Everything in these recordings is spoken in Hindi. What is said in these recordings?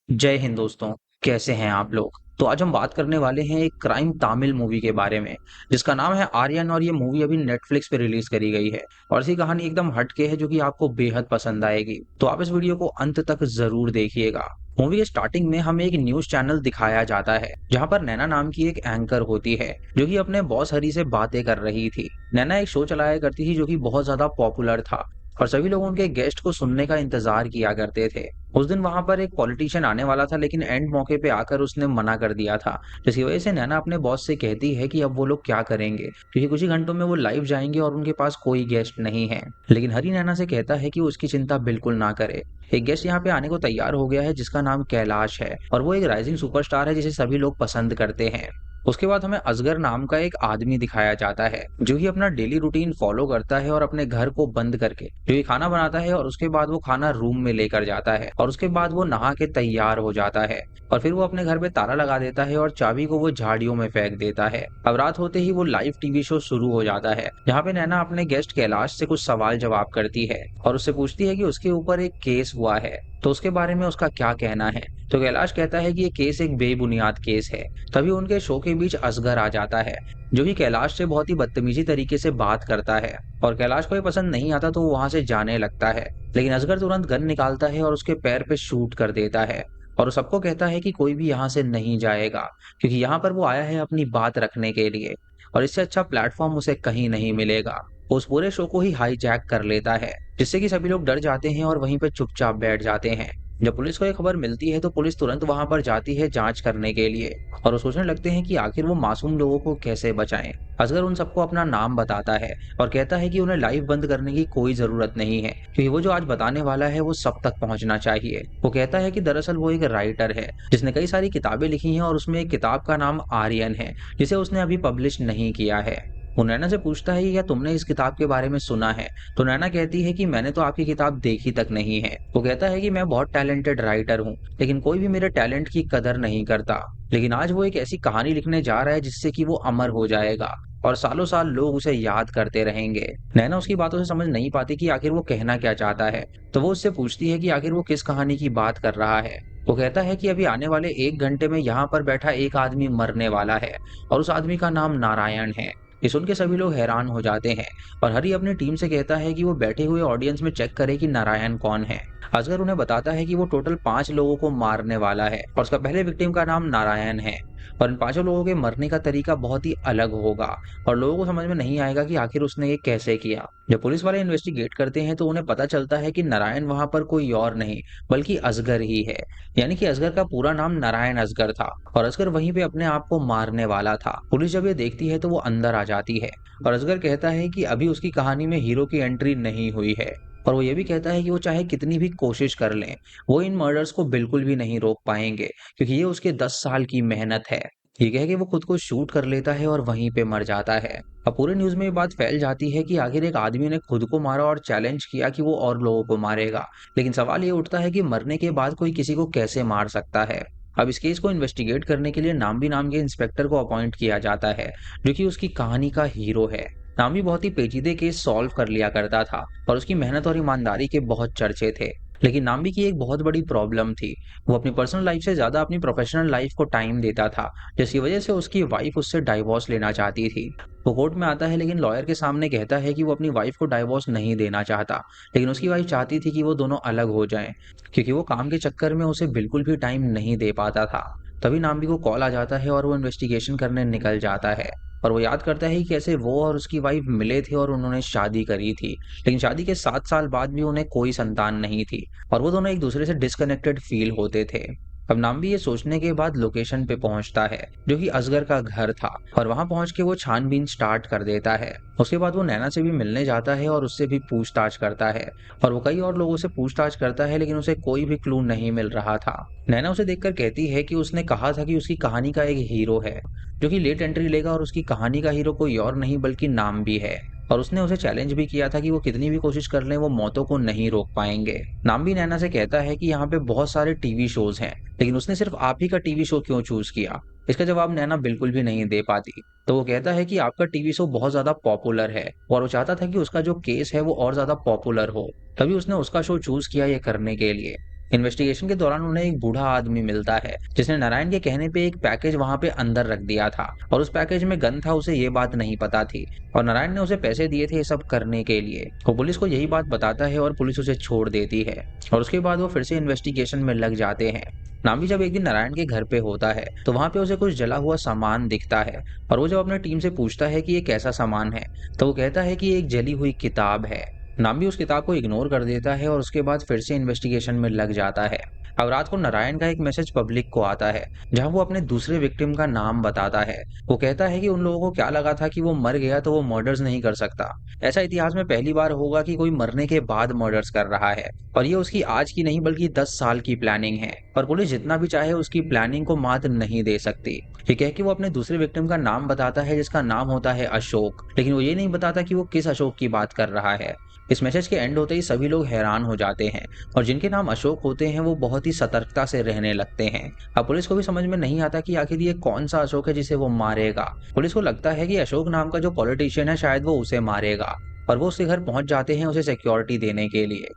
जय हिंद दोस्तों। कैसे हैं आप लोग। तो आज हम बात करने वाले हैं एक क्राइम तमिल मूवी के बारे में जिसका नाम है आर्यन। और ये मूवी अभी नेटफ्लिक्स पे रिलीज करी गई है और इसी कहानी एकदम हटके है जो कि आपको बेहद पसंद आएगी। तो आप इस वीडियो को अंत तक जरूर देखिएगा। मूवी के स्टार्टिंग में हमें एक न्यूज चैनल दिखाया जाता है जहां पर नैना नाम की एक एंकर होती है जो कि अपने बॉस हरी से बातें कर रही थी। नैना एक शो चलाया करती थी जो कि बहुत ज्यादा पॉपुलर था और सभी लोग उनके गेस्ट को सुनने का इंतजार किया करते थे। उस दिन वहां पर एक पॉलिटिशियन आने वाला था लेकिन एंड मौके पे आकर उसने मना कर दिया था, जिसकी वजह से नैना अपने बॉस से कहती है कि अब वो लोग क्या करेंगे क्योंकि कुछ ही घंटों में वो लाइव जाएंगे और उनके पास कोई गेस्ट नहीं है। लेकिन हरी नैना से कहता है कि वो उसकी चिंता बिल्कुल ना करे। एक गेस्ट यहाँ पे आने को तैयार हो गया है जिसका नाम कैलाश है और वो एक राइजिंग सुपरस्टार है जिसे सभी लोग पसंद करते हैं। उसके बाद हमें असगर नाम का एक आदमी दिखाया जाता है जो कि अपना डेली रूटीन फॉलो करता है और अपने घर को बंद करके जो ये खाना बनाता है और उसके बाद वो खाना रूम में लेकर जाता है और उसके बाद वो नहा के तैयार हो जाता है और फिर वो अपने घर पे ताला लगा देता है और चाबी को वो झाड़ियों में फेंक देता है। अब रात होते ही वो लाइव टीवी शो शुरू हो जाता है जहाँ पे नैना अपने गेस्ट कैलाश से कुछ सवाल जवाब करती है और उससे पूछती है कि उसके ऊपर एक केस हुआ है तो उसके बारे में उसका क्या कहना है। तो कैलाश कहता है कि ये केस एक बेबुनियाद केस है। तभी उनके शो के बीच असगर आ जाता है जो कि कैलाश से बहुत ही बदतमीजी तरीके से बात करता है और कैलाश को ये पसंद नहीं आता तो वो वहां से जाने लगता है। लेकिन असगर तुरंत गन निकालता है और उसके पैर पे शूट कर देता है और वो सबको कहता है कि कोई भी यहाँ से नहीं जाएगा क्योंकि यहाँ पर वो आया है अपनी बात रखने के लिए और इससे अच्छा प्लेटफॉर्म उसे कहीं नहीं मिलेगा। वो उस पूरे शो को ही हाईजैक कर लेता है जिससे कि सभी लोग डर जाते हैं और वहीं पे चुपचाप बैठ जाते हैं। जब पुलिस को ये खबर मिलती है तो पुलिस तुरंत वहां पर जाती है जांच करने के लिए और वो सोचने लगते हैं कि आखिर वो मासूम लोगों को कैसे बचाएं। असगर उन सबको अपना नाम बताता है और कहता है कि उन्हें लाइव बंद करने की कोई जरूरत नहीं है क्योंकि वो जो आज बताने वाला है वो सब तक पहुंचना चाहिए। वो कहता है कि दरअसल वो एक राइटर है जिसने कई सारी किताबें लिखी हैं और उसमें एक किताब का नाम आर्यन है जिसे उसने अभी पब्लिश नहीं किया है। वो नैना से पूछता है कि क्या तुमने इस किताब के बारे में सुना है। तो नैना कहती है कि मैंने तो आपकी किताब देखी तक नहीं है। वो कहता है कि मैं बहुत टैलेंटेड राइटर हूँ लेकिन कोई भी मेरे टैलेंट की कदर नहीं करता। लेकिन आज वो एक ऐसी कहानी लिखने जा रहा है जिससे कि वो अमर हो जाएगा और सालों साल लोग उसे याद करते रहेंगे। नैना उसकी बातों से समझ नहीं पाती कि आखिर वो कहना क्या चाहता है। तो वो उससे पूछती है कि आखिर वो किस कहानी की बात कर रहा है। वो कहता है कि अभी आने वाले 1 घंटे में यहाँ पर बैठा एक आदमी मरने वाला है और उस आदमी का नाम नारायण है। ये सुन के सभी लोग हैरान हो जाते हैं और हरी अपनी टीम से कहता है कि वो बैठे हुए ऑडियंस में चेक करे कि नारायण कौन है। असगर उन्हें बताता है कि वो टोटल 5 लोगों को मारने वाला है और उसका पहले विक्टिम का नाम नारायण है और इन 5 लोगों के मरने का तरीका बहुत ही अलग होगा और लोगों को समझ में नहीं आएगा कि आखिर उसने ये कैसे किया। जब पुलिस वाले इन्वेस्टिगेट करते हैं तो उन्हें पता चलता है कि नारायण वहां पर कोई और नहीं बल्कि असगर ही है। यानी कि असगर का पूरा नाम नारायण असगर था और असगर वहीं पे अपने आप को मारने वाला था। पुलिस जब ये देखती है तो वो अंदर आ जाती है और असगर कहता है कि अभी उसकी कहानी में हीरो की एंट्री नहीं हुई है और वो ये भी कहता है कि वो चाहे कितनी भी कोशिश कर लें वो इन मर्डर्स को बिल्कुल भी नहीं रोक पाएंगे क्योंकि ये उसके 10 साल की मेहनत है। ये कह के वो खुद को शूट कर लेता है और वहीं पे मर जाता है। अब पूरे न्यूज में ये बात फैल जाती है कि आखिर एक आदमी ने खुद को मारा और चैलेंज किया कि वो और लोगों को मारेगा। लेकिन सवाल ये उठता है कि मरने के बाद कोई किसी को कैसे मार सकता है। अब इस केस को इन्वेस्टिगेट करने के लिए नाम्बी नाम के इंस्पेक्टर को अपॉइंट किया जाता है जो कि उसकी कहानी का हीरो है। नाम्बी बहुत ही पेचीदे केस सॉल्व कर लिया करता था और उसकी मेहनत और ईमानदारी के बहुत चर्चे थे। लेकिन नाम्बी की एक बहुत बड़ी प्रॉब्लम थी। वो अपनी पर्सनल लाइफ से ज्यादा अपनी प्रोफेशनल लाइफ को टाइम देता था जिसकी वजह से उसकी वाइफ उससे डाइवोर्स लेना चाहती थी। वो कोर्ट में आता है लेकिन लॉयर के सामने कहता है कि वो अपनी वाइफ को डाइवोर्स नहीं देना चाहता। लेकिन उसकी वाइफ चाहती थी कि वो दोनों अलग हो जाएं क्योंकि वो काम के चक्कर में उसे बिल्कुल भी टाइम नहीं दे पाता था। तभी नाम्बी को कॉल आ जाता है और वो इन्वेस्टिगेशन करने निकल जाता है और वो याद करता है कि कैसे वो और उसकी वाइफ मिले थे और उन्होंने शादी करी थी। लेकिन शादी के 7 साल बाद भी उन्हें कोई संतान नहीं थी और वो दोनों एक दूसरे से डिस्कनेक्टेड फील होते थे। अब नाम्बी ये सोचने के बाद लोकेशन पे पहुंचता है जो कि असगर का घर था और वहां पहुंच के वो छानबीन स्टार्ट कर देता है। उसके बाद वो नैना से भी मिलने जाता है और उससे भी पूछताछ करता है और वो कई और लोगों से पूछताछ करता है लेकिन उसे कोई भी क्लू नहीं मिल रहा था। नैना उसे देखकर कहती है कि उसने कहा था कि उसकी कहानी का एक हीरो है जो कि लेट एंट्री लेगा और उसकी कहानी का हीरो कोई और नहीं बल्कि नाम भी है। और उसने उसे चैलेंज भी किया था कि वो कितनी भी कोशिश कर लें वो मौतों को नहीं रोक पाएंगे। नाम भी नैना से कहता है कि यहाँ पे बहुत सारे टीवी शोज हैं लेकिन उसने सिर्फ आप ही का टीवी शो क्यों चूज किया। इसका जवाब नैना बिल्कुल भी नहीं दे पाती। तो वो कहता है कि आपका टीवी शो बहुत ज्यादा पॉपुलर है और वो चाहता था कि उसका जो केस है वो और ज्यादा पॉपुलर हो। तभी उसने उसका शो चूज किया ये करने के लिए। इन्वेस्टिगेशन के दौरान उन्हें एक बूढ़ा आदमी मिलता है जिसने नारायण के कहने पे एक पैकेज वहां पे अंदर रख दिया था और उस पैकेज में गन था। उसे ये बात नहीं पता थी और नारायण ने उसे पैसे दिए थे ये सब करने के लिए। वो पुलिस को यही बात बताता है और पुलिस उसे छोड़ देती है और उसके बाद वो फिर से इन्वेस्टिगेशन में लग जाते हैं। नामी जब एक दिन नारायण के घर पे होता है तो वहां पे उसे कुछ जला हुआ सामान दिखता है और वो जब अपने टीम से पूछता है कि ये कैसा सामान है तो वो कहता है कि ये एक जली हुई किताब है। नाम भी उस किताब को इग्नोर कर देता है और उसके बाद फिर से इन्वेस्टिगेशन में लग जाता है। अब रात को नारायण का एक मैसेज पब्लिक को आता है जहां वो अपने दूसरे विक्टिम का नाम बताता है। वो कहता है कि उन लोगों को क्या लगा था कि वो मर गया तो वो मर्डर्स नहीं कर सकता। ऐसा इतिहास में पहली बार होगा कि कोई मरने के बाद मर्डर्स कर रहा है और ये उसकी आज की नहीं बल्कि 10 साल की प्लानिंग है और पुलिस जितना भी चाहे उसकी प्लानिंग को मात नहीं दे सकती। ये कह के वो अपने दूसरे विक्टिम का नाम बताता है जिसका नाम होता है अशोक, लेकिन वो ये नहीं बताता कि वो किस अशोक की बात कर रहा है। इस मैसेज के एंड होते ही सभी लोग हैरान हो जाते हैं और जिनके नाम अशोक होते हैं वो बहुत ही सतर्कता से रहने लगते हैं। अब पुलिस को भी समझ में नहीं आता कि आखिर ये कौन सा अशोक है जिसे वो मारेगा। पुलिस को लगता है कि अशोक नाम का जो पॉलिटिशियन है शायद वो उसे मारेगा और वो उसके घर पहुंच जाते हैं उसे सिक्योरिटी देने के लिए।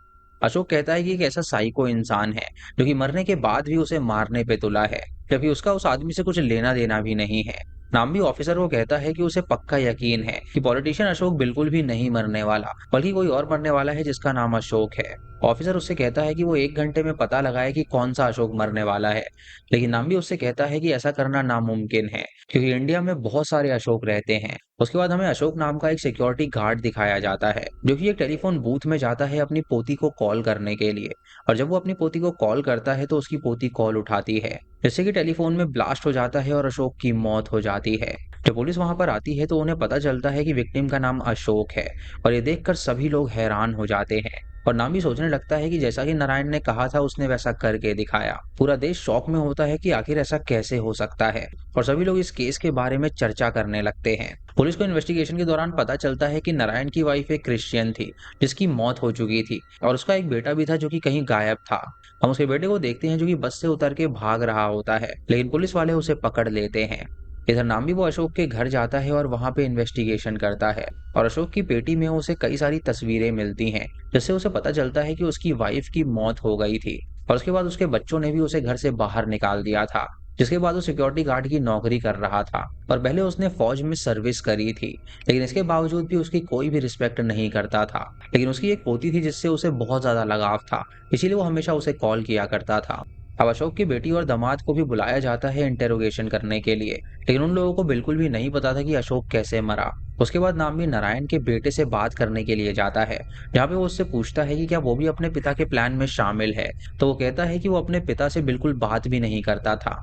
अशोक कहता है कि एक ऐसा साइको इंसान है जो कि मरने के बाद भी उसे मारने पे तुला है, जबकि उसका उस आदमी से कुछ लेना देना भी नहीं है। नाम भी ऑफिसर को कहता है कि उसे पक्का यकीन है कि पॉलिटिशियन अशोक बिल्कुल भी नहीं मरने वाला बल्कि कोई और मरने वाला है जिसका नाम अशोक है। ऑफिसर उससे कहता है कि वो 1 घंटे में पता लगाए कि कौन सा अशोक मरने वाला है, लेकिन नाम भी उससे कहता है कि ऐसा करना नामुमकिन है क्योंकि इंडिया में बहुत सारे अशोक रहते हैं। उसके बाद हमें अशोक नाम का एक सिक्योरिटी गार्ड दिखाया जाता है जो कि एक टेलीफोन बूथ में जाता है अपनी पोती को कॉल करने के लिए और जब वो अपनी पोती को कॉल करता है तो उसकी पोती कॉल उठाती है जिससे कि टेलीफोन में ब्लास्ट हो जाता है और अशोक की मौत हो जाती है। जब पुलिस वहां पर आती है तो उन्हें पता चलता है कि विक्टिम का नाम अशोक है और ये देखकर सभी लोग हैरान हो जाते हैं और नाम भी सोचने लगता है कि जैसा कि नारायण ने कहा था उसने वैसा करके दिखाया। पूरा देश शॉक में होता है कि आखिर ऐसा कैसे हो सकता है और सभी लोग इस केस के बारे में चर्चा करने लगते हैं। पुलिस को इन्वेस्टिगेशन के दौरान पता चलता है कि नारायण की वाइफ एक क्रिश्चियन थी जिसकी मौत हो चुकी थी और उसका एक बेटा भी था जो कि कहीं गायब था। हम उसके बेटे को देखते हैं जो कि बस से उतर के भाग रहा होता है, लेकिन पुलिस वाले उसे पकड़ लेते हैं। इधर नाम भी वो अशोक के घर जाता है और वहां पे इन्वेस्टिगेशन करता है और अशोक की पेटी में उसे कई सारी तस्वीरें मिलती हैं जिससे उसे पता चलता है कि उसकी वाइफ की मौत हो गई थी और उसके बाद उसके बच्चों ने भी उसे घर से बाहर निकाल दिया था। जिसके बाद वो सिक्योरिटी गार्ड की नौकरी कर रहा था और पहले उसने फौज में सर्विस करी थी, लेकिन इसके बावजूद भी उसकी कोई भी रिस्पेक्ट नहीं करता था। लेकिन उसकी एक पोती थी जिससे उसे बहुत ज्यादा लगाव था, इसीलिए वो हमेशा उसे कॉल किया करता था। अब अशोक की बेटी और दामाद को भी बुलाया जाता है इंटेरोगेशन करने के लिए, लेकिन उन लोगों को बिल्कुल भी नहीं पता था कि अशोक कैसे मरा। उसके बाद नाम भी नारायण के बेटे से बात करने के लिए जाता है जहाँ पे वो उससे पूछता है कि क्या वो भी अपने पिता के प्लान में शामिल है, तो वो कहता है कि वो अपने पिता से बिल्कुल बात भी नहीं करता था।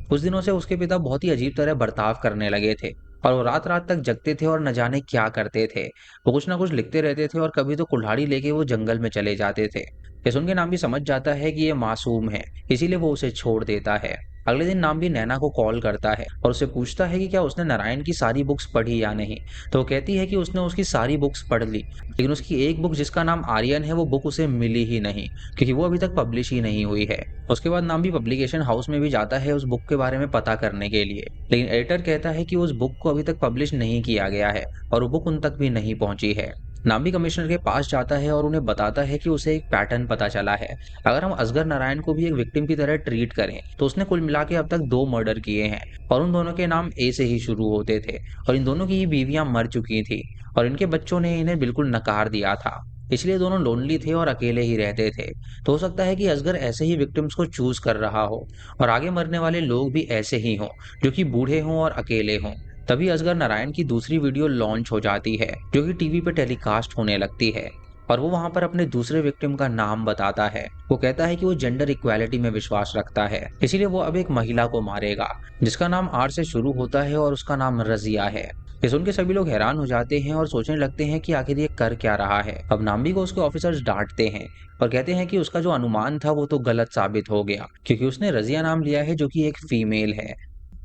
कुछ दिनों से उसके पिता बहुत ही अजीब तरह बर्ताव करने लगे थे और वो रात रात तक जगते थे और न जाने क्या करते थे। वो कुछ ना कुछ लिखते रहते थे और कभी तो कुल्हाड़ी लेके वो जंगल में चले जाते थे। ये सुन के नाम भी समझ जाता है कि ये मासूम है, इसीलिए वो उसे छोड़ देता है। अगले दिन नाम भी नैना को कॉल करता है और उससे पूछता है कि क्या उसने नारायण की सारी बुक्स पढ़ी या नहीं, तो वो कहती है कि उसने उसकी सारी बुक्स पढ़ ली, लेकिन उसकी एक बुक जिसका नाम आर्यन है वो बुक उसे मिली ही नहीं क्योंकि वो अभी तक पब्लिश ही नहीं हुई है। उसके बाद नाम भी पब्लिकेशन हाउस में भी जाता है उस बुक के बारे में पता करने के लिए, लेकिन एडिटर कहता है कि उस बुक को अभी तक पब्लिश नहीं किया गया है और वो बुक उन तक भी नहीं पहुंची है। नामी कमिश्नर के पास जाता है और उन्हें बताता है कि उसे एक पैटर्न पता चला है। अगर हम असगर नारायण को भी एक विक्टिम की तरह ट्रीट करें तो उसने कुल मिला के अब तक 2 मर्डर किए हैं और उन दोनों के नाम ए से ही शुरू होते थे और इन दोनों की बीवियां मर चुकी थी और इनके बच्चों ने इन्हें बिल्कुल नकार दिया था, इसलिए दोनों लोनली थे और अकेले ही रहते थे। तो हो सकता है कि असगर ऐसे ही विक्टिम्स को चूज कर रहा हो और आगे मरने वाले लोग भी ऐसे ही हों जो कि बूढ़े हों और अकेले हों। तभी असगर नारायण की दूसरी वीडियो लॉन्च हो जाती है जो कि टीवी पे टेलीकास्ट होने लगती है और वो वहां पर अपने दूसरे विक्टिम का नाम बताता है। वो कहता है कि वो जेंडर इक्वालिटी में विश्वास रखता है, इसीलिए वो अब एक महिला को मारेगा जिसका नाम आर से शुरू होता है और उसका नाम रजिया है। ये सुन के सभी लोग हैरान हो जाते हैं और सोचने लगते हैं कि आखिर ये कर क्या रहा है। अब नाम्बी को उसके ऑफिसर्स डांटते हैं और कहते हैं कि उसका जो अनुमान था वो तो गलत साबित हो गया क्योंकि उसने रजिया नाम लिया है जो कि एक फीमेल है।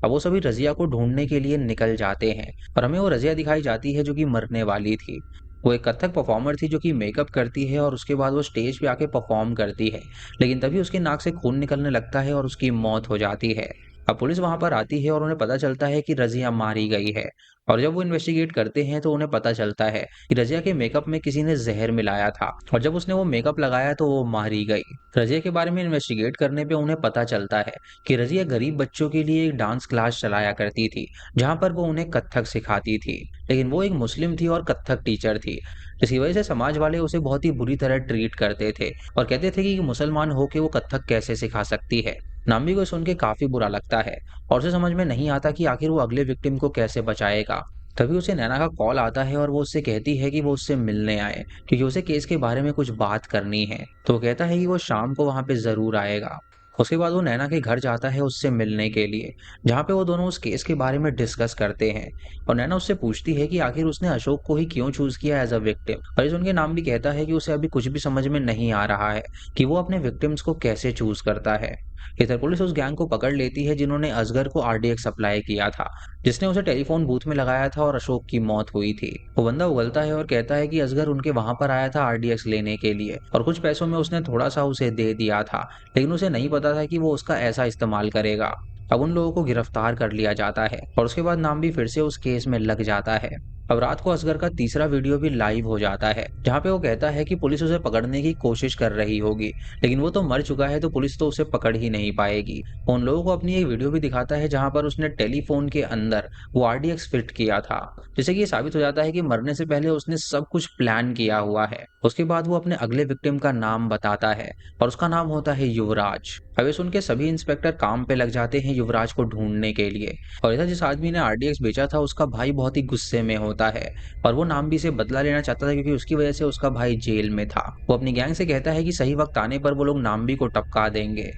अब वो सभी रजिया को ढूंढने के लिए निकल जाते हैं और हमें वो रजिया दिखाई जाती है जो कि मरने वाली थी। वो एक कथक परफॉर्मर थी जो कि मेकअप करती है और उसके बाद वो स्टेज पे आके परफॉर्म करती है, लेकिन तभी उसके नाक से खून निकलने लगता है और उसकी मौत हो जाती है। अब पुलिस वहां पर आती है और उन्हें पता चलता है कि रजिया मारी गई है। और जब वो इन्वेस्टिगेट करते हैं तो उन्हें पता चलता है कि रजिया के मेकअप में किसी ने जहर मिलाया था, और जब उसने वो मेकअप लगाया तो वो मारी गई। रजिया के बारे में इन्वेस्टिगेट करने पे उन्हें पता चलता है कि रजिया गरीब बच्चों के लिए एक डांस क्लास चलाया करती थी, जहां पर वो उन्हें कथक सिखाती थी। लेकिन वो एक मुस्लिम थी और कथक टीचर थी, जिसकी वजह से समाज वाले उसे बहुत ही बुरी तरह ट्रीट करते थे और कहते थे कि मुसलमान होके वो कथक कैसे सिखा सकती है। नाम्बी को सुन के काफी बुरा लगता है और उसे समझ में नहीं आता कि आखिर वो अगले विक्टिम को कैसे बचाएगा। तभी उसे नैना का कॉल आता है और वो उससे कहती है कि वो उससे मिलने आए, क्योंकि उसे केस के बारे में कुछ बात करनी है। तो वो कहता है कि वो शाम को वहां पे जरूर आएगा। उसके बाद वो नैना के घर जाता है उससे मिलने के लिए, जहाँ पे वो दोनों उस केस के बारे में डिस्कस करते हैं। और नैना उससे पूछती है कि आखिर उसने अशोक को ही क्यों चूज किया एज अ विक्टिम। और इस उनके नाम भी कहता है कि उसे अभी कुछ भी समझ में नहीं आ रहा है कि वो अपने विक्टिम्स को कैसे चूज करता है। इधर पुलिस उस गैंग को पकड़ लेती है जिन्होंने असगर को आरडीएक्स सप्लाई किया था, जिसने उसे टेलीफोन बूथ में लगाया था और अशोक की मौत हुई थी। वो बंदा उगलता है और कहता है कि असगर उनके वहां पर आया था आरडीएक्स लेने के लिए, और कुछ पैसों में उसने थोड़ा सा उसे दे दिया था, लेकिन उसे नहीं पता था कि वो उसका ऐसा इस्तेमाल करेगा। अब उन लोगों को गिरफ्तार कर लिया जाता है और उसके बाद नाम भी फिर से उस केस में लग जाता है। अब रात को असगर का तीसरा वीडियो भी लाइव हो जाता है, जहाँ पे वो कहता है कि पुलिस उसे पकड़ने की कोशिश कर रही होगी, लेकिन वो तो मर चुका है तो पुलिस तो उसे पकड़ ही नहीं पाएगी। उन लोगों को अपनी एक वीडियो भी दिखाता है जहाँ पर उसने टेलीफोन के अंदर वो आरडीएक्स फिट किया था, जिससे कि ये साबित हो जाता है कि मरने से पहले उसने सब कुछ प्लान किया हुआ है। उसके बाद वो अपने अगले विक्टिम का नाम बताता है और उसका नाम होता है युवराज। अब ये सुन के सभी इंस्पेक्टर काम पे लग जाते हैं युवराज को ढूंढने के लिए। और इधर जिस आदमी ने आरडीएक्स बेचा था उसका भाई बहुत ही गुस्से में होता है और वो नाम्बी से बदला लेना चाहता था, क्योंकि उसकी वजह से उसका भाई जेल में था। वो अपनी गैंग से कहता है कि सही वक्त आने पर वो लोग नाम्बी को टपका देंगे।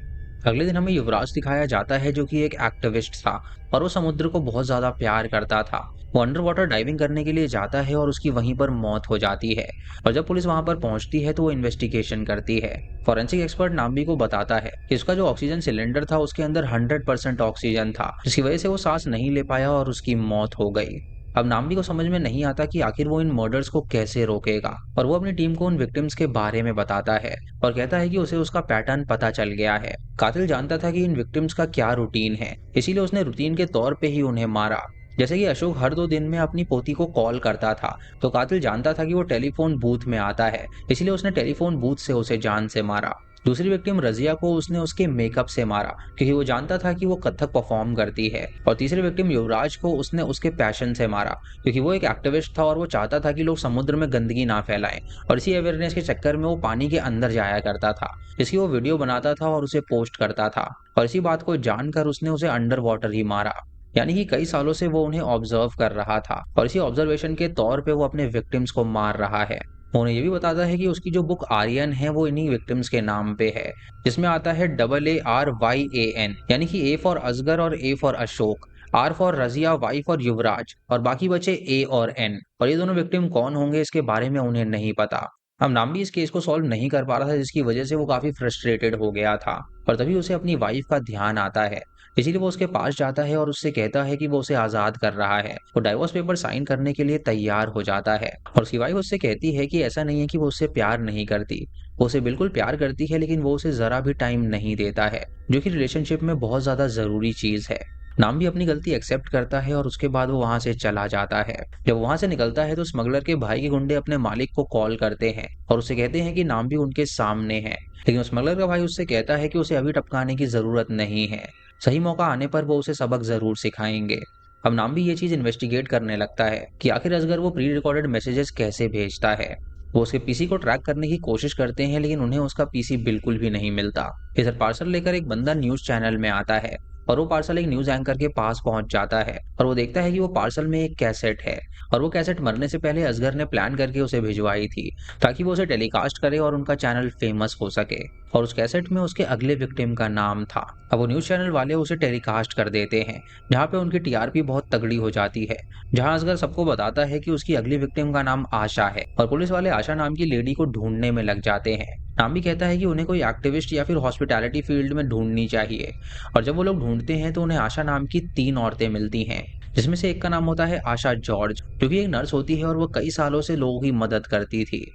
अगले दिन हमें युवराज दिखाया जाता है जो कि एक एक्टिविस्ट था और वो समुद्र को बहुत ज्यादा प्यार करता था। वो अंडर वाटर डाइविंग करने के लिए जाता है और उसकी वहीं पर मौत हो जाती है। और जब पुलिस वहां पर पहुंचती है तो वो इन्वेस्टिगेशन करती है। फॉरेंसिक एक्सपर्ट नाम्बी को बताता है कि उसका जो ऑक्सीजन सिलेंडर था उसके अंदर 100% ऑक्सीजन था, जिसकी वजह से वो सांस नहीं ले पाया और उसकी मौत हो गई। अब नाम्बी को समझ में नहीं आता कि आखिर वो इन मर्डर्स को कैसे रोकेगा, और वो अपनी टीम को उन विक्टिम्स के बारे में बताता है और कहता है कि उसे उसका पैटर्न पता चल गया है। कातिल जानता था कि इन विक्टिम्स का क्या रूटीन है, इसीलिए उसने रूटीन के तौर पे ही उन्हें मारा। जैसे कि अशोक हर 2 दिन में अपनी पोती को कॉल करता था, तो कातिल जानता था कि वो टेलीफोन बूथ में आता है, इसलिए उसने टेलीफोन बूथ से उसे जान से मारा। दूसरी विक्टिम रजिया को उसने उसके मेकअप से मारा, क्योंकि वो जानता था कि वो कथक परफॉर्म करती है। और तीसरी विक्टिम युवराज को उसने उसके पैशन से मारा, क्योंकि वो एक एक्टिविस्ट था और वो चाहता था कि लोग समुद्र में गंदगी ना फैलाएं, और इसी अवेयरनेस के चक्कर में वो पानी के अंदर जाया करता था, जिसकी वो वीडियो बनाता था और उसे पोस्ट करता था। और इसी बात को जानकर उसने उसे अंडर वाटर ही मारा। यानी कि कई सालों से वो उन्हें ऑब्जर्व कर रहा था और इसी ऑब्जर्वेशन के तौर पे वो अपने विक्टिम्स को मार रहा है। वो उन्हें ये भी बताता है कि उसकी जो बुक आर्यन है वो इन्हीं विक्टिम्स के नाम पे है, जिसमें आता है AARYAN, यानी कि ए फॉर असगर और A for Ashok, R for Razia, Y for Yuvraj, और बाकी बचे ए और एन। और ये दोनों विक्टिम कौन होंगे इसके बारे में उन्हें नहीं पता। अब नाम भी इस केस को सॉल्व नहीं कर पा रहा था, जिसकी वजह से वो काफी फ्रस्ट्रेटेड हो गया था। और तभी उसे अपनी वाइफ का ध्यान आता है, इसीलिए वो उसके पास जाता है और उससे कहता है कि वो उसे आजाद कर रहा है। वो डाइवोर्स पेपर साइन करने के लिए तैयार हो जाता है और उसकी वाइफ उससे कहती है कि ऐसा नहीं है कि वो उससे प्यार नहीं करती, वो उसे बिल्कुल प्यार करती है, लेकिन वो उसे जरा भी टाइम नहीं देता है, जो कि रिलेशनशिप में बहुत ज्यादा जरूरी चीज है। नाम भी अपनी गलती एक्सेप्ट करता है और उसके बाद वो वहां से चला जाता है। जब वहां से निकलता है तो स्मगलर के भाई के गुंडे अपने मालिक को कॉल करते हैं और उसे कहते हैं कि नाम भी उनके सामने है, लेकिन स्मगलर का भाई उससे कहता है कि उसे अभी टपकाने की जरूरत नहीं है, सही मौका आने पर वो उसे सबक जरूर सिखाएंगे। अब नाम भी ये चीज इन्वेस्टिगेट करने लगता है कि आखिर असगर वो प्री रिकॉर्डेड मैसेजेस कैसे भेजता है। वो उसके पीसी को ट्रैक करने की कोशिश करते हैं, लेकिन उन्हें उसका पीसी बिल्कुल भी नहीं मिलता। इधर पार्सल लेकर एक बंदा न्यूज चैनल में आता है और वो पार्सल एक न्यूज एंकर के पास पहुंच जाता है और वो देखता है कि वो पार्सल में एक कैसेट है, और वो कैसेट मरने से पहले असगर ने प्लान करके उसे भिजवाई थी, ताकि वो उसे टेलीकास्ट करे और उनका चैनल फेमस हो सके। और उस कैसेट में उसके अगले विक्टिम का नाम था। अब वो न्यूज चैनल वाले उसे टेलीकास्ट कर देते हैं, जहाँ पे उनकी टीआरपी बहुत तगड़ी हो जाती है, जहाँ असगर सबको बताता है कि उसकी अगली विक्टिम का नाम आशा है, और पुलिस वाले आशा नाम की लेडी को ढूंढने में लग जाते हैं। नाम भी कहता है कि उन्हें कोई एक्टिविस्ट या फिर हॉस्पिटैलिटी फील्ड में ढूंढनी चाहिए। और जब वो लोग ढूंढते हैं तो उन्हें आशा नाम की 3 औरतें मिलती हैं, जिसमें से एक का नाम होता है आशा जॉर्ज, जो कि एक नर्स होती है और वो कई सालों से लोगों की मदद करती थी।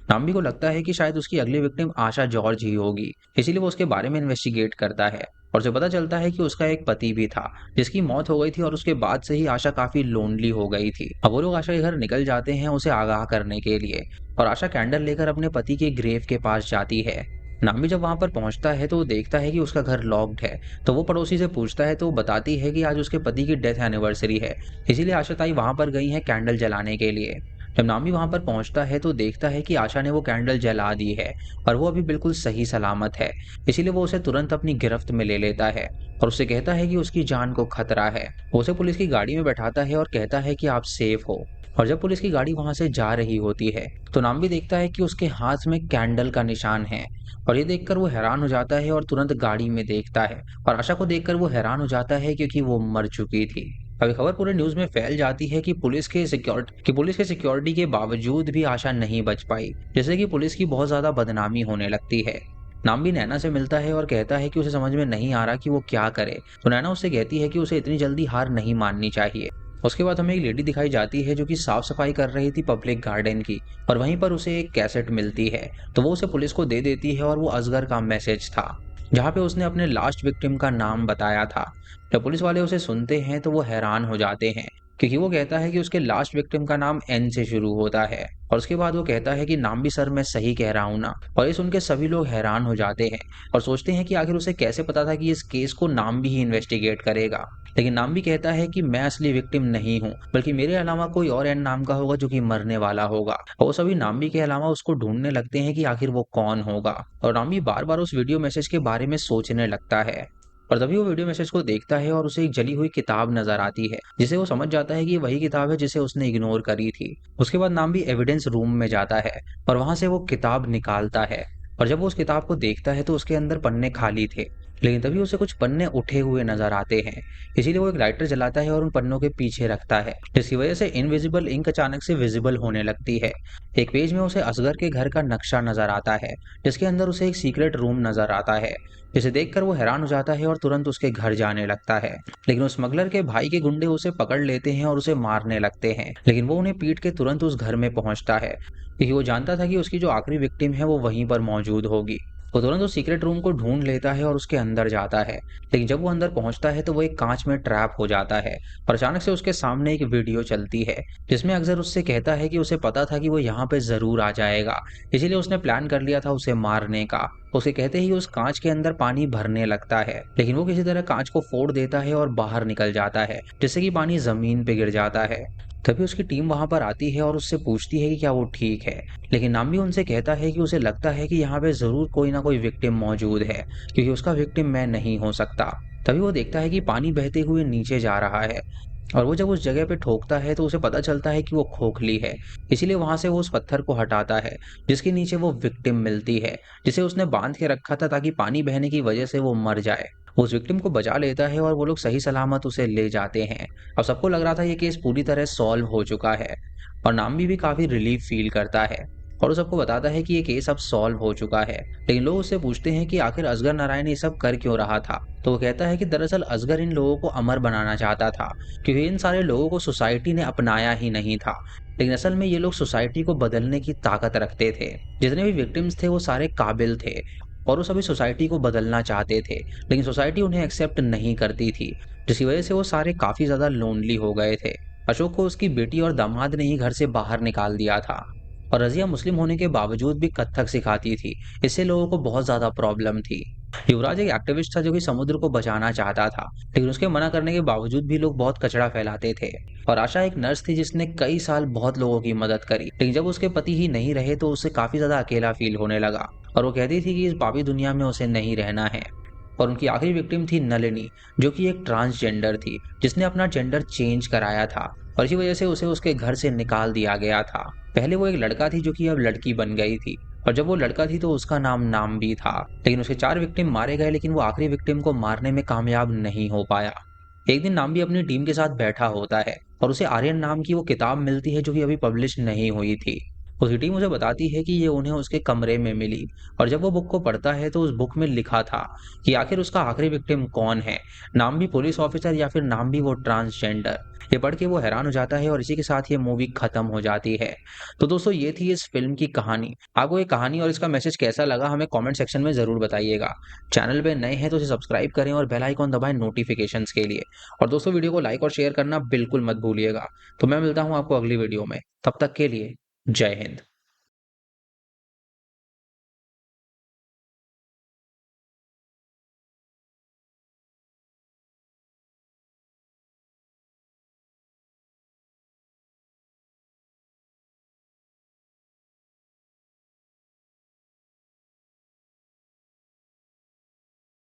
नाम्बी को लगता है कि शायद उसकी अगली विक्टिम आशा जॉर्ज ही होगी, इसीलिए वो उसके बारे में इन्वेस्टिगेट करता है और उसे पता चलता है कि उसका एक पति भी था जिसकी मौत हो गई थी, और उसके बाद से ही आशा काफी लोनली हो गई थी। अब वो लोग आशा के घर निकल जाते हैं उसे आगाह करने के लिए, और आशा कैंडल लेकर अपने पति के ग्रेव के पास जाती है। नामी जब वहां पर पहुंचता है तो वो देखता है कि उसका घर लॉक्ड है। तो वो पड़ोसी से पूछता है तो वो बताती है कि आज उसके पति की डेथ एनिवर्सरी है, इसीलिए आशा ताई वहां पर गई है कैंडल जलाने के लिए। जब नामी वहां पर पहुंचता है तो देखता है कि आशा ने वो कैंडल जला दी है और वो अभी बिल्कुल सही सलामत है। इसीलिए वो उसे तुरंत अपनी गिरफ्त में ले लेता है और उससे कहता है कि उसकी जान को खतरा है। वो उसे पुलिस की गाड़ी में बैठाता है और कहता है कि आप सेफ हो। और जब पुलिस की गाड़ी वहां से जा रही होती है तो नामी देखता है कि उसके हाथ में कैंडल का निशान है, और ये देखकर वो हैरान हो जाता है और तुरंत गाड़ी में देखता है। और आशा को देखकर वो हैरान हो जाता है क्योंकि वो मर चुकी थी। अभी खबर पूरे न्यूज में फैल जाती है कि पुलिस के सिक्योरिटी के बावजूद भी आशा नहीं बच पाई, जैसे कि पुलिस की बहुत ज्यादा बदनामी होने लगती है। नाम भी नैना से मिलता है और कहता है कि उसे समझ में नहीं आ रहा कि वो क्या करे। तो नैना उससे कहती है कि उसे इतनी जल्दी हार नहीं माननी चाहिए। उसके बाद हमें एक लेडी दिखाई जाती है जो कि साफ सफाई कर रही थी पब्लिक गार्डन की, और वहीं पर उसे एक कैसेट मिलती है। तो वो उसे पुलिस को दे देती है और वो असगर का मैसेज था जहाँ पे उसने अपने लास्ट विक्टिम का नाम बताया था। जब पुलिस वाले उसे सुनते हैं तो वो हैरान हो जाते हैं, क्योंकि वो कहता है कि उसके लास्ट विक्टिम का नाम एन से शुरू होता है। और उसके बाद वो कहता है कि नाम भी सर मैं सही कह रहा हूँ ना। और ये सुन के सभी लोग हैरान हो जाते हैं और सोचते हैं कि आखिर उसे कैसे पता था कि इस केस को नाम भी ही इन्वेस्टिगेट करेगा। लेकिन नाम भी कहता है कि मैं असली विक्टिम नहीं हूँ, बल्कि मेरे अलावा कोई और एन नाम का होगा जो कि मरने वाला होगा। और वो सभी नाम्बी के अलावा उसको ढूंढने लगते हैं कि आखिर वो कौन होगा। और नाम्बी बार बार उस वीडियो मैसेज के बारे में सोचने लगता है, और तभी वो वीडियो मैसेज को देखता है और उसे एक जली हुई किताब नजर आती है, जिसे वो समझ जाता है कि वही किताब है जिसे उसने इग्नोर करी थी। उसके बाद नाम भी एविडेंस रूम में जाता है और वहां से वो किताब निकालता है, और जब वो उस किताब को देखता है तो उसके अंदर पन्ने खाली थे, लेकिन तभी उसे कुछ पन्ने उठे हुए नजर आते हैं। इसीलिए वो एक लाइटर जलाता है और उन पन्नों के पीछे रखता है, जिसकी वजह से इनविजिबल इंक अचानक से विजिबल होने लगती है। एक पेज में उसे असगर के घर का नक्शा नजर आता है, जिसके अंदर उसे एक सीक्रेट रूम नजर आता है, जिसे देखकर वो हैरान हो जाता है और तुरंत उसके घर जाने लगता है। लेकिन उस स्मगलर के भाई के गुंडे उसे पकड़ लेते हैं और उसे मारने लगते हैं, लेकिन वो उन्हें पीट के तुरंत उस घर में पहुंचता है, क्योंकि वो जानता था कि उसकी जो आखिरी विक्टिम है वो वहीं पर मौजूद होगी। वो तुरंत उस सीक्रेट रूम को ढूंढ लेता है और उसके अंदर जाता है, लेकिन जब वो अंदर पहुंचता है तो वो एक कांच में ट्रैप हो जाता है। और अचानक से उसके सामने एक वीडियो चलती है जिसमें अक्सर उससे कहता है कि उसे पता था कि वो यहाँ पे जरूर आ जाएगा, इसीलिए उसने प्लान कर लिया था उसे मारने का। उसे कहते ही उस कांच के अंदर पानी भरने लगता है, लेकिन वो किसी तरह कांच को फोड़ देता है और बाहर निकल जाता है, जिससे कि पानी जमीन पे गिर जाता है। तभी उसकी टीम वहां पर आती है और उससे पूछती है कि क्या वो ठीक है, लेकिन नामी उनसे कहता है कि उसे लगता है कि यहाँ पे जरूर कोई ना कोई विक्टिम मौजूद है, क्योंकि उसका विक्टिम मैं नहीं हो सकता। तभी वो देखता है कि पानी बहते हुए नीचे जा रहा है, और वो जब उस जगह पे ठोकता है तो उसे पता चलता है कि वो खोखली है। इसीलिए वहां से वो उस पत्थर को हटाता है जिसके नीचे वो विक्टिम मिलती है, जिसे उसने बांध के रखा था ताकि पानी बहने की वजह से वो मर जाए। वो उस विक्टिम को बचा लेता है और वो लोग सही सलामत उसे ले जाते हैं। अब सबको लग रहा था ये केस पूरी तरह सॉल्व हो चुका है, और नामी भी काफी रिलीफ फील करता है और वो सबको बताता है कि ये केस अब सॉल्व हो चुका है। लेकिन लोग उससे पूछते हैं कि आखिर असगर नारायण ये सब कर क्यों रहा था। तो वो कहता है कि दरअसल असगर इन लोगों को अमर बनाना चाहता था, क्योंकि इन सारे लोगों को सोसाइटी ने अपनाया ही नहीं था। लेकिन असल में ये लोग सोसाइटी को बदलने की ताकत रखते थे। जितने भी विक्टिम्स थे वो सारे काबिल थे और वो सभी सोसाइटी को बदलना चाहते थे, लेकिन सोसाइटी उन्हें एक्सेप्ट नहीं करती थी, जिसकी वजह से वो सारे काफी ज्यादा लोनली हो गए थे। अशोक को उसकी बेटी और दामाद ने ही घर से बाहर निकाल दिया था, और रजिया मुस्लिम होने के बावजूद भी कथक सिखाती थी। इससे लोगों को बहुत ज्यादा प्रॉब्लम थी। युवराज एक एक्टिविस्ट था जो कि समुद्र को बचाना चाहता था, लेकिन उसके मना करने के बावजूद भी लोग बहुत कचरा फैलाते थे। और आशा एक नर्स थी जिसने कई साल बहुत लोगों की मदद करी, लेकिन जब उसके पति ही नहीं रहे तो उसे काफी ज्यादा अकेला फील होने लगा, और वो कहती थी कि इस पापी दुनिया में उसे नहीं रहना है। और उनकी आखिरी विक्टिम थी नलिनी, जो कि एक ट्रांसजेंडर थी जिसने अपना जेंडर चेंज कराया था, और इसी वजह से उसे उसके घर से निकाल दिया गया था। पहले वो एक लड़का थी जो कि अब लड़की बन गई थी, और जब वो लड़का थी तो उसका नाम नाम भी था। लेकिन उसके 4 विक्टिम मारे गए, लेकिन वो आखिरी विक्टिम को मारने में कामयाब नहीं हो पाया। एक दिन नाम भी अपनी टीम के साथ बैठा होता है और उसे आर्यन नाम की वो किताब मिलती है जो कि अभी पब्लिश नहीं हुई थी। स्वीटी मुझे बताती है कि ये उन्हें उसके कमरे में मिली और जब वो बुक को पढ़ता है तो उस बुक में लिखा था कि आखिर उसका आखिरी विक्टिम कौन है, नाम भी पुलिस ऑफिसर या फिर नाम भी वो ट्रांसजेंडर। ये पढ़ के वो हैरान हो जाता है और इसी के साथ ये मूवी खत्म हो जाती है। तो दोस्तों ये थी इस फिल्म की कहानी। आपको ये कहानी और इसका मैसेज कैसा लगा हमें कमेंट सेक्शन में जरूर बताइएगा। चैनल पे नए हैं तो इसे सब्सक्राइब करें और बेल आइकॉन दबाएं नोटिफिकेशंस के लिए। और दोस्तों वीडियो को लाइक और शेयर करना बिल्कुल मत भूलिएगा। तो मैं मिलता हूँ आपको अगली वीडियो में, तब तक के लिए जय हिंद।